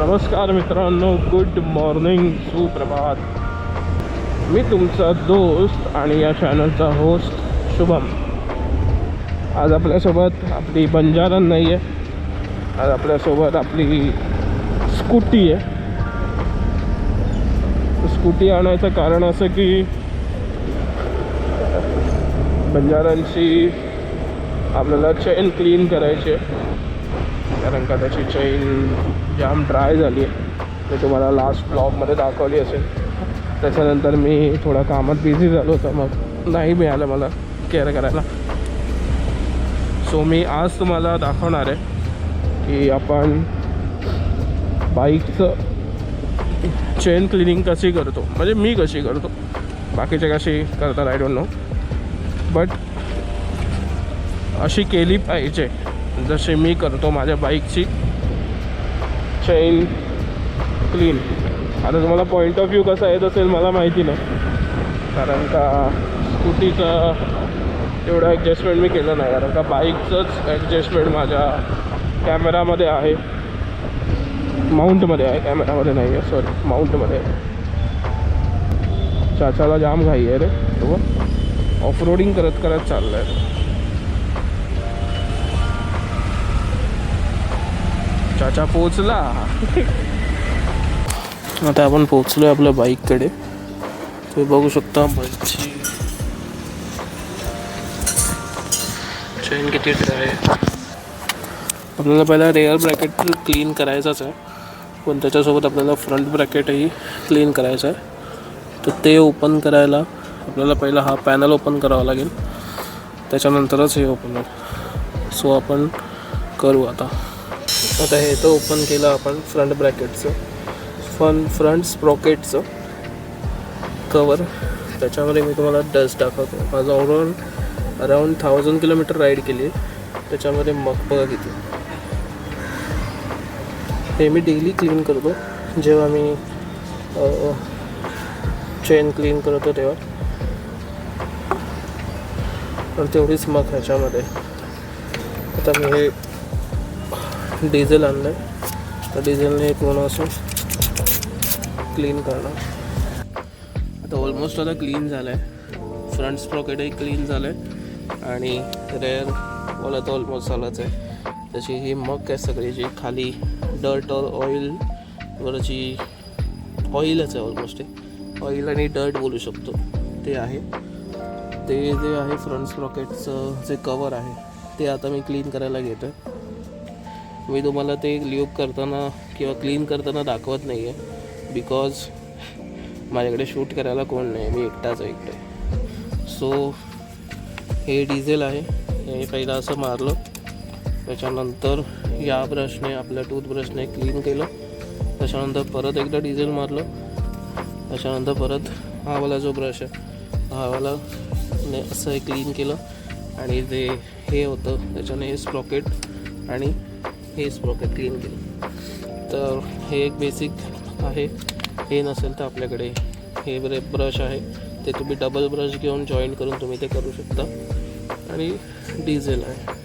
नमस्कार मित्रांनो, good morning, सुप्रभात. मी तुमचा दोस्त आणि या चॅनलचा होस्ट शुभम. आज आपल्यासोबत आपली बंजारन नाही आहे, आज आपल्यासोबत आपली स्कूटी आहे. स्कूटी आणायचं कारण असं की बंजारांची आपल्याला चेन क्लीन करायची आहे, कारण का त्याची चेन जाम ड्राय झाली आहे. ते तुम्हाला लास्ट ब्लॉगमध्ये दाखवली असेल. त्याच्यानंतर मी थोडा कामात बिझी झालो होतो, मग नाही मिळालं मला केअर करायला. सो मी आज तुम्हाला दाखवणार आहे की आपण बाईकचं चेन क्लिनिंग कशी करतो. म्हणजे मी कशी करतो, बाकीचे कशी करतात आय डोंट नो, बट अशी केली पाहिजे जसे मी करतो माझ्या बाईकची चेन क्लीन. आता तुम्हाला पॉईंट ऑफ व्ह्यू कसा येत असेल मला माहिती नाही, कारण का स्कूटीचा एवढं ॲडजस्टमेंट मी केलं नाही, कारण का बाईकचंच ॲडजस्टमेंट माझ्या कॅमेरामध्ये आहे, माउंटमध्ये आहे, कॅमेरामध्ये नाही आहे, सॉरी माउंटमध्ये आहे. चाचाला जाम घाई आहे रे, तो ऑफ रोडिंग करत करत चाललं आहे. चाचा पोचला. आता आपण पोचलो आहे आपल्या बाईककडे. तुम्ही बघू शकता बाईकची चेन किती ड्राय आहे. आपल्याला पहिला रेअर ब्रॅकेट क्लीन करायचाच आहे, पण त्याच्यासोबत आपल्याला फ्रंट ब्रॅकेटही क्लीन करायचं आहे. तर ते ओपन करायला आपल्याला पहिला हा पॅनल ओपन करावा लागेल, त्याच्यानंतरच हे ओपन होईल. सो आपण करू आता हे तर ओपन केलं आपण फ्रंट ब्रॅकेटचं, फ्रंट स्प्रॉकेटचं कवर. त्याच्यामध्ये मी तुम्हाला डस्ट दाखवतो. माझं अराउंड 1000 किलोमीटर राईड केली आहे. त्याच्यामध्ये मग बघा किती. हे मी डेली क्लीन करतो जेव्हा मी चेन क्लीन करतो तेव्हा. तर तेवढीच मग ह्याच्यामध्ये. आता मी हे डिझेल आणलं आहे, तर डिझेलने पूर्ण असं क्लीन करणार. आता ऑलमोस्ट आता क्लीन झालं आहे. फ्रंट स्प्रॉकेटही क्लीन झालं आहे आणि रेअर वॉल आता ऑलमोस्ट झालंच आहे. त्याची ही मग काय सगळी जी खाली डर्ट और ऑइलवरची ऑइलच आहे, ऑलमोस्ट ऑइल आणि डर्ट बोलू शकतो ते आहे. ते जे आहे फ्रंट स्प्रॉकेटचं जे कवर आहे ते आता मी क्लीन करायला घेतो आहे. मी तुम्हाला ते ल्यूब करताना किंवा क्लीन करताना दाखवत नाही आहे, बिकॉज माझ्याकडे शूट करायला कोण नाही, मी एकटाच आहे इकडे. सो हे डिझेल आहे, हे पहिलं असं मारलं, त्याच्यानंतर या ब्रशने आपल्या टूथब्रशने क्लीन केलं, त्याच्यानंतर परत एकदा डिझेल मारलं, त्याच्यानंतर परत हा वाला जो ब्रश आहे हा वाला ने असं क्लीन केलं. आणि जे हे होतं त्याच्याने हे स्प्रॉकेट आणि हे स्प्रॉकेट क्लीन केलं. तर हे एक बेसिक आहे. हे नसेल तर आपल्याकडे हे ब्रश आहे, ते तुम्ही डबल ब्रश घेऊन जॉईन करून तुम्ही ते करू शकता. आणि डिझेल आहे.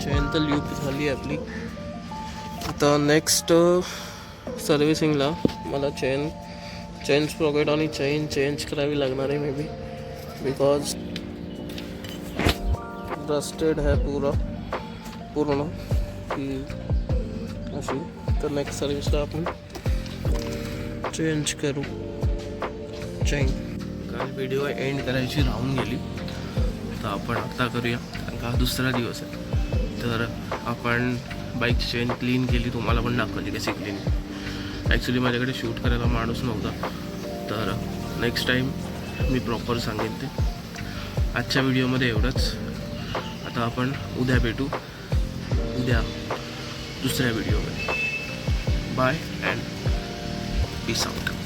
चेन तर ल्यूब झाली आपली. आता नेक्स्ट सर्व्हिसिंगला मला चेन स्प्रॉकेट आणि चेन चेंज करावी लागणार आहे मे बी, बिकॉज रस्टेड आहे पूर्ण की अशी. तर नेक्स्ट सर्व्हिसला आपण चेंज करू चेन. काल व्हिडिओ एंड करायची राहून गेली, तर आपण आता करूया, कारण का दुसरा दिवस आहे. तर आपण बाईकची चेन क्लीन केली, तुम्हाला पण दाखवली कशी क्लीन. ॲक्च्युली माझ्याकडे शूट करायला माणूस नव्हता, तर नेक्स्ट टाईम मी प्रॉपर सांगेन ते. आजच्या व्हिडिओमध्ये एवढंच. आता आपण उद्या भेटू, उद्या दुसऱ्या व्हिडिओमध्ये. Bye and peace out.